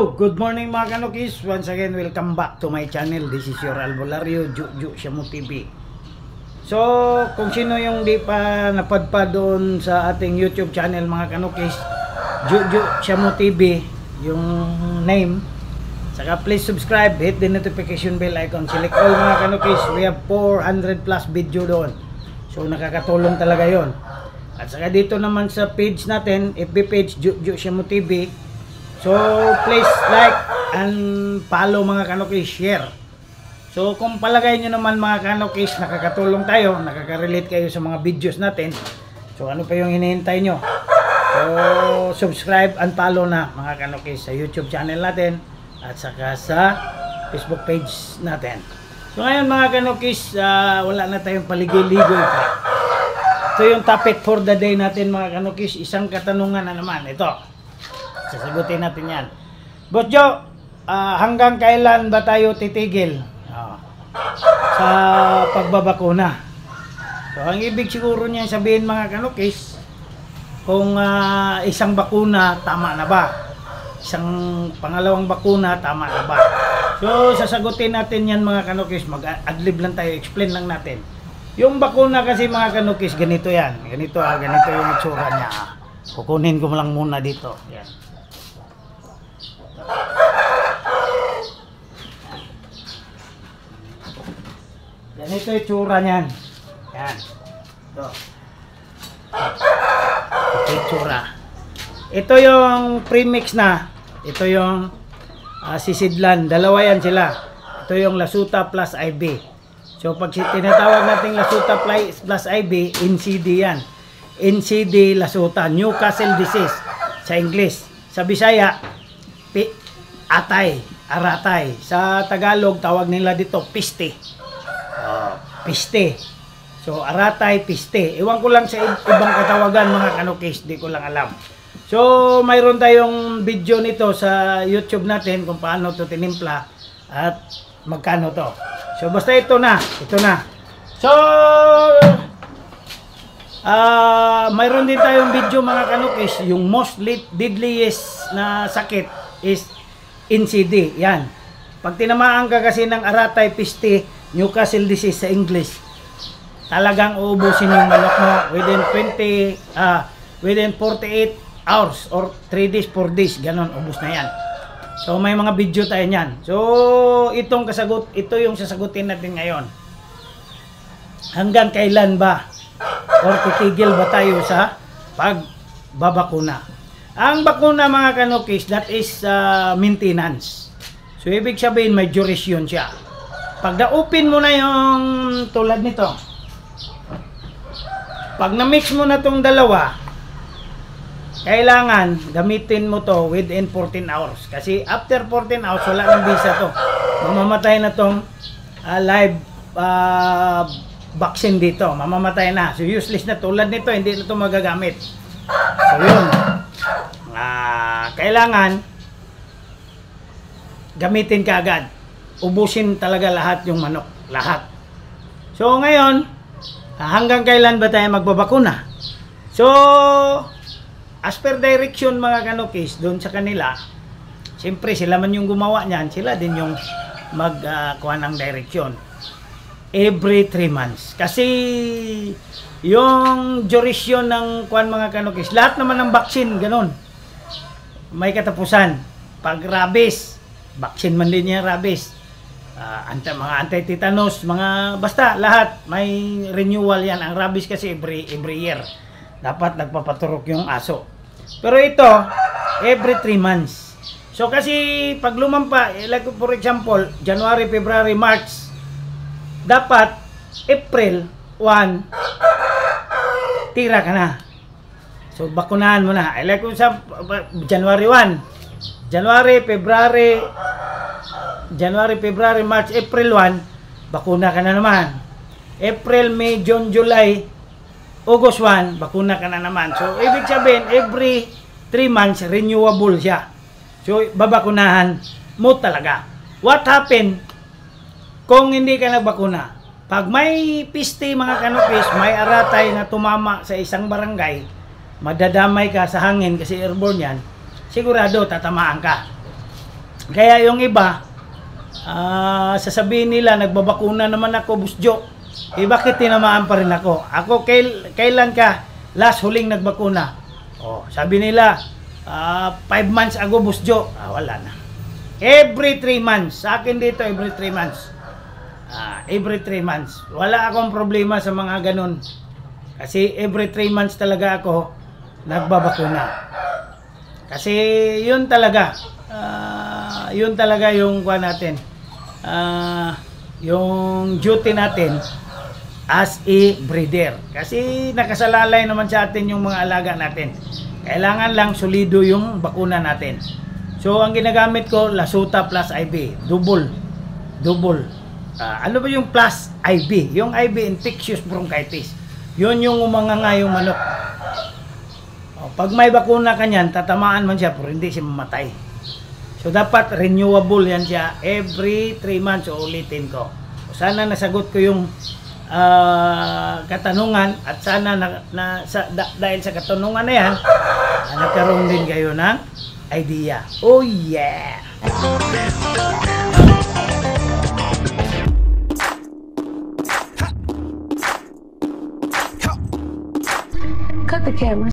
Hello, good morning mga kanukis. Once again, welcome back to my channel. This is your Albularyo, Juju Shamu TV. So, kung sino yung di pa napadpad doon sa ating YouTube channel mga kanukis, Juju Shamu TV, yung name. Saka please subscribe, hit the notification bell icon, select all mga kanukis. We have 400 plus video doon. So, nakakatulong talaga yon. At saka dito naman sa page natin, FB page, Juju Shamu TV. So, please like and follow mga kanukis, share. So, kung palagay nyo naman mga kanukis, nakakatulong tayo, nakaka-relate kayo sa mga videos natin. So, ano pa yung hinihintay nyo? So, subscribe and follow na mga kanukis sa YouTube channel natin at saka sa Facebook page natin. So, ngayon mga kanukis, wala na tayong paligoy-ligoy pa. Ito yung topic for the day natin mga kanukis. Isang katanungan na naman. Ito. Sasagutin natin yan. Boss Joe, hanggang kailan ba tayo titigil sa pagbabakuna? So, ang ibig siguro niyan sabihin mga kanukis, kung isang bakuna, tama na ba? Isang pangalawang bakuna, tama na ba? So, sasagutin natin yan mga kanukis. Mag-adlib lang tayo, explain lang natin. Yung bakuna kasi mga kanukis, ganito yan. Ganito yung itsura niya. Kukunin ko lang muna dito. Yan. Ganito yung tsura niyan. Yan. Ito. Ito yung tsura. Ito yung premix na. Ito yung sisidlan. Dalawa yan sila. Ito yung Lasuta plus IB. So pag tinatawag natin Lasuta plus IB, NCD yan. NCD Lasuta. Newcastle disease sa English. Sa Bisaya, aratay. Sa Tagalog, tawag nila dito piste. Piste. So, aratay, piste. Iwan ko lang sa ibang katawagan mga kanukis. Di ko lang alam. So, mayroon tayong video nito sa YouTube natin kung paano to tinimpla at magkano to. So, basta ito na. Ito na. So, mayroon din tayong video mga kanukis. Yung most deadliest na sakit is NCD. Yan. Pag tinamaan ka kasi ng aratay, piste, Newcastle disease sa English, talagang uubusin yung manok mo within 48 hours or 3 days, 4 days, ganon, ubus na yan. So may mga video tayo niyan. So ito yung sasagutin natin ngayon. Hanggang kailan ba or titigil ba tayo sa pagbabakuna? Ang bakuna mga kanukis, that is maintenance. So ibig sabihin may duration siya. Pag na-open mo na yung tulad nito, pag na-mix mo na tong dalawa, kailangan gamitin mo to within 14 hours. Kasi after 14 hours, wala nang bisa to. Mamamatay na tong live vaccine dito. Mamamatay na. So useless na. Tulad nito, hindi na to magagamit. So yun. Kailangan gamitin ka agad. Ubusin talaga lahat yung manok. Lahat. So ngayon, hanggang kailan ba tayo magbabakuna? So, as per direction mga kanukis, doon sa kanila, siyempre sila man yung gumawa niyan, sila din yung magkuha ng direction. Every 3 months. Kasi yung duration ng kuhan mga kanukis, lahat naman ng vaccine, ganun. May katapusan. Pag rabies, vaccine man din niya rabies. Mga anti-tetanus, mga basta lahat may renewal yan. Ang rabies kasi every year dapat nagpapaturok yung aso. Pero ito every 3 months. So kasi pag lumampa, like for example January, February, March, dapat April 1 tira ka na. So bakunahan mo na. Like sa January 1, January, February, March, April 1, bakuna ka na naman. April, May, June, July, August 1, bakuna ka na naman. So, ibig sabihin, every 3 months, renewable siya. So, babakunahan mo talaga. What happened kung hindi ka nagbakuna? Pag may piste mga kanukis, may aratay na tumama sa isang barangay, madadamay ka sa hangin kasi airborne yan, sigurado tatamaan ka. Kaya yung iba, sasabihin nila, nagbabakuna naman ako, Busjo. Eh, bakit tinamaan pa rin ako? Ako, kailan ka last huling nagbakuna? Oh, sabi nila, 5 months ago, Busjo. Wala na. Every 3 months. Sa akin dito, every 3 months. Every 3 months. Wala akong problema sa mga ganun. Kasi every 3 months talaga ako nagbabakuna. Kasi yun talaga. Yun talaga yung kuha natin. Yung duty natin as a breeder. Kasi nakasalalay naman sa atin yung mga alaga natin. Kailangan lang solido yung bakuna natin. So ang ginagamit ko, Lasuta plus IV. Double. Ano ba yung plus IV? Yung IV, infectious bronchitis. Yun yung umanganga yung manok. Pag may bakuna ka niyan, tatamaan man siya pero hindi siya mamatay. So dapat renewable yan siya every 3 months. O ulitin ko. Sana nasagot ko yung katanungan at sana dahil sa katanungan na yan, nagkaroon din kayo ng idea. Oh yeah! Cut the camera.